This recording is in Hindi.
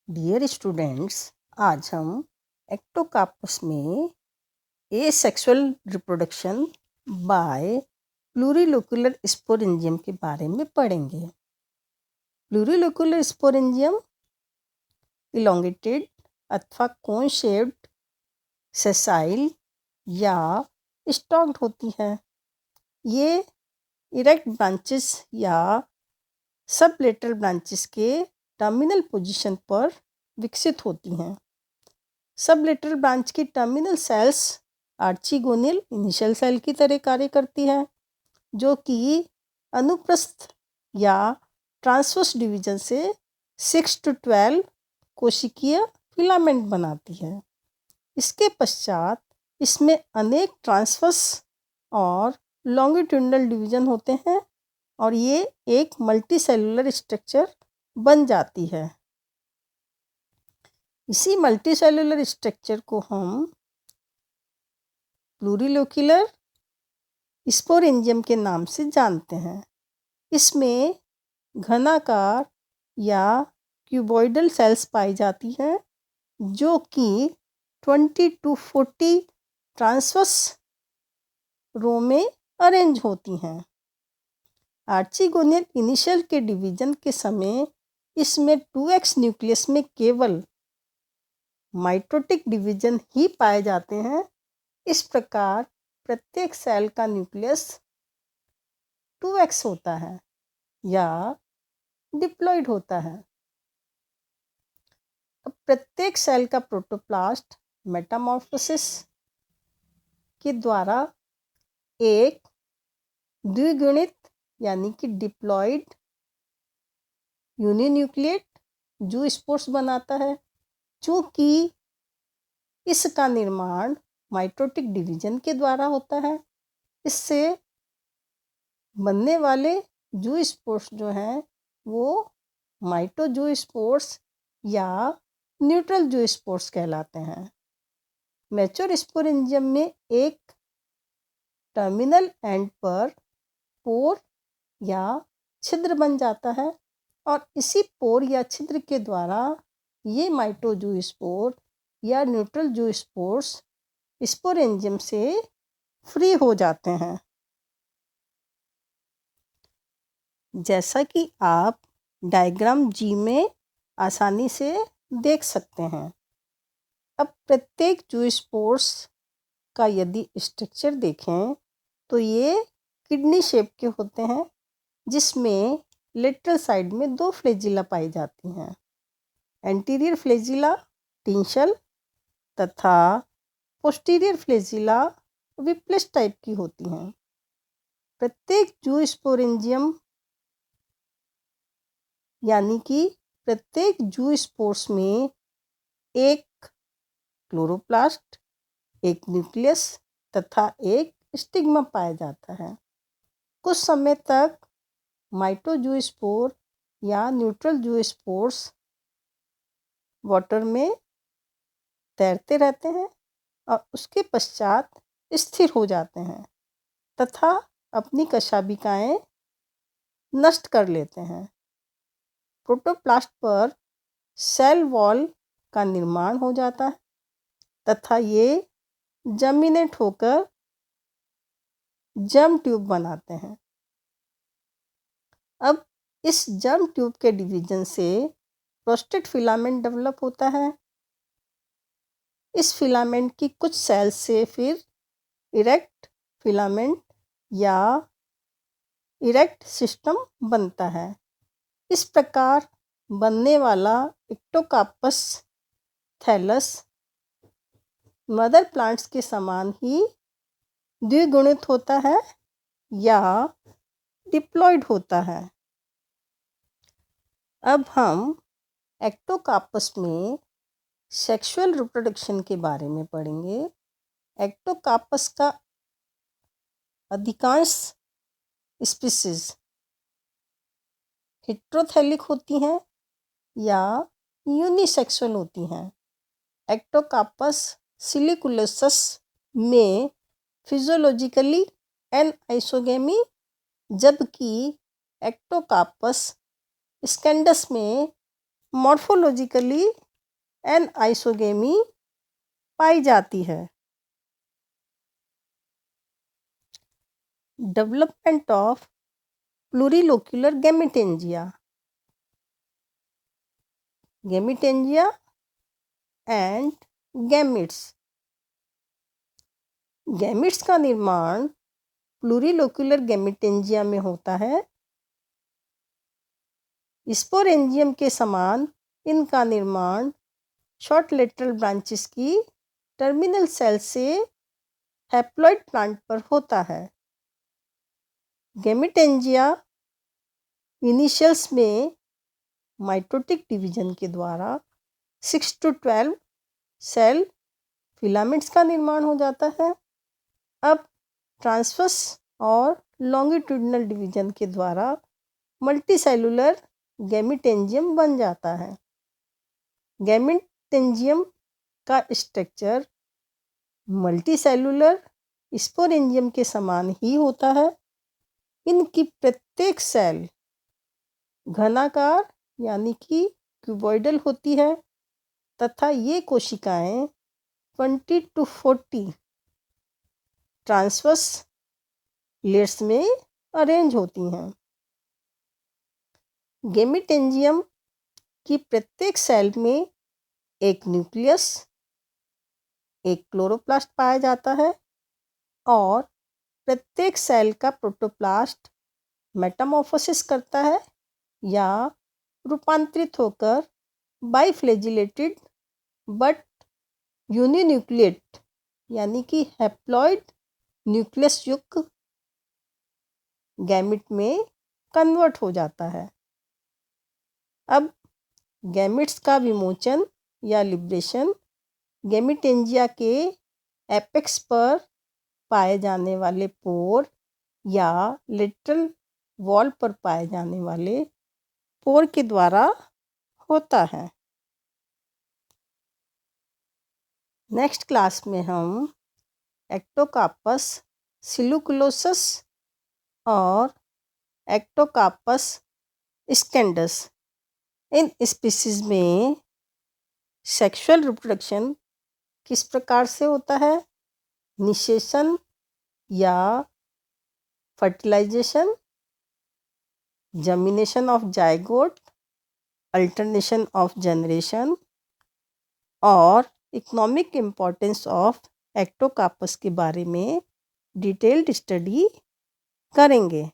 डियर स्टूडेंट्स, आज हम एक्टोकार्पस में एसेक्सुअल रिप्रोडक्शन बाय प्लूरिलोक्यूलर स्पोरेंजियम के बारे में पढ़ेंगे। प्लूरिलोक्यूलर स्पोरेंजियम इलोंगेटेड अथवा कोन शेप्ड, सेसाइल या स्टॉक्ड होती है। ये इरेक्ट ब्रांचेस या सबलेटरल ब्रांचेस के टर्मिनल पोजीशन पर विकसित होती हैं। सबलेटरल ब्रांच की टर्मिनल सेल्स आर्चिगोनियल इनिशियल सेल की तरह कार्य करती है, जो कि अनुप्रस्थ या ट्रांसवर्स डिवीजन से 6 to 12 कोशिकीय फिलामेंट बनाती है। इसके पश्चात इसमें अनेक ट्रांसवर्स और लॉन्गिट्यूडनल डिवीजन होते हैं और ये एक मल्टी सेलुलर स्ट्रक्चर बन जाती है। इसी मल्टी सेलुलर स्ट्रक्चर को हम प्लूरिलोक्यूलर स्पोरेंजियम के नाम से जानते हैं। इसमें घनाकार या क्यूबॉइडल सेल्स पाई जाती हैं, जो कि 20 to 40 ट्रांसवर्स रो में अरेंज होती हैं। आर्चिगोनियल इनिशियल के डिवीजन के समय इसमें 2x न्यूक्लियस में केवल माइटोटिक डिवीजन ही पाए जाते हैं। इस प्रकार प्रत्येक सेल का न्यूक्लियस 2x होता है या डिप्लॉइड होता है। अब प्रत्येक सेल का प्रोटोप्लास्ट मेटामॉर्फोसिस के द्वारा एक द्विगुणित यानी कि डिप्लॉइड यूनिन्यूक्लिएट जूस्पोर्स बनाता है, चूँकि इसका निर्माण माइटोटिक डिवीजन के द्वारा होता है। इससे बनने वाले जूस्पोर्स जो हैं वो माइटोजूस्पोर्स या न्यूट्रल जूस्पोर्स कहलाते हैं। मैच्योर स्पोरेंजियम में एक टर्मिनल एंड पर पोर या छिद्र बन जाता है और इसी पोर या छिद्र के द्वारा ये माइटोजूस्पोर या न्यूट्रल जूस्पोर्स स्पोरेंजियम से फ्री हो जाते हैं। जैसा कि आप डायग्राम जी में आसानी से देख सकते हैं। अब प्रत्येक जूस्पोर्स का यदि स्ट्रक्चर देखें तो ये किडनी शेप के होते हैं, जिसमें लेटरल साइड में 2 फ्लैजिला पाई जाती हैं। एंटीरियर फ्लैजिला टिंशल तथा पोस्टीरियर फ्लैजिला विप्लेस टाइप की होती हैं। प्रत्येक जूस्पोरेंजियम यानी कि प्रत्येक जूस्पोर्स में एक क्लोरोप्लास्ट, एक न्यूक्लियस तथा एक स्टिग्मा पाया जाता है। कुछ समय तक माइटोजूस्पोर या न्यूट्रल जूस्पोर्स वाटर में तैरते रहते हैं और उसके पश्चात स्थिर हो जाते हैं तथा अपनी कशाभिकाएं नष्ट कर लेते हैं। प्रोटोप्लास्ट पर सेल वॉल का निर्माण हो जाता है तथा ये जर्मिनेट होकर जर्म ट्यूब बनाते हैं। अब इस जर्म ट्यूब के डिवीजन से प्रोस्टेट फिलामेंट डेवलप होता है। इस फिलामेंट की कुछ सेल्स से फिर इरेक्ट फिलामेंट या इरेक्ट सिस्टम बनता है। इस प्रकार बनने वाला एक्टोकार्पस थैलस मदर प्लांट्स के समान ही द्विगुणित होता है या डिप्लॉइड होता है। अब हम एक्टोकार्पस में सेक्सुअल रिप्रोडक्शन के बारे में पढ़ेंगे। एक्टोकार्पस का अधिकांश स्पीसीज हेटेरोथैलिक होती हैं या यूनिसेक्सुअल होती हैं। एक्टोकार्पस सिलिकुलोसस में फिजियोलॉजिकली एनआइसोगेमी, जबकि एक्टोकार्पस स्कैंडस में मॉर्फोलॉजिकली एनआइसोगेमी पाई जाती है। Development of plurilocular gametangia. Gametangia and gametes. Gametes का निर्माण प्लूरिलोक्यूलर गैमेटेंजिया में होता है। स्पोरेंजियम के समान इनका निर्माण शॉर्ट लेटरल ब्रांचेस की टर्मिनल सेल से हैप्लॉइड प्लांट पर होता है। गैमेटेंजिया इनिशियल्स में माइटोटिक डिवीजन के द्वारा 6 to 12 सेल फिलामेंट्स का निर्माण हो जाता है। अब ट्रांसवर्स और लॉन्गिट्यूडिनल डिवीजन के द्वारा मल्टीसेलुलर गैमेटेंजियम बन जाता है। गैमेटेंजियम का स्ट्रक्चर मल्टीसेलुलर स्पोरेंजियम के समान ही होता है। इनकी प्रत्येक सेल घनाकार यानी कि क्यूबॉइडल होती है तथा ये कोशिकाएं 20 to 40 ट्रांसवर्स लेयर्स में अरेंज होती हैं। गैमेटेंजियम की प्रत्येक सेल में एक न्यूक्लियस, एक क्लोरोप्लास्ट पाया जाता है और प्रत्येक सेल का प्रोटोप्लास्ट मेटामॉर्फोसिस करता है या रूपांतरित होकर बाइफ्लैजिलेटेड बट यूनिन्यूक्लिएट यानी कि हैप्लॉइड न्यूक्लियस युक्त गैमिट में कन्वर्ट हो जाता है। अब गैमिट्स का विमोचन या लिब्रेशन गैमेटेंजिया के एपेक्स पर पाए जाने वाले पोर या लेटरल वॉल पर पाए जाने वाले पोर के द्वारा होता है। नेक्स्ट क्लास में हम एक्टोकार्पस सिलुकुलोसस और एक्टोकार्पस स्कैंडस इन स्पीसीज में सेक्सुअल रिप्रोडक्शन किस प्रकार से होता है, निषेचन या fertilisation, germination of zygote, alternation of generation और इकोनॉमिक इम्पोर्टेंस ऑफ एक्टोकार्पस के बारे में डिटेल्ड स्टडी करेंगे।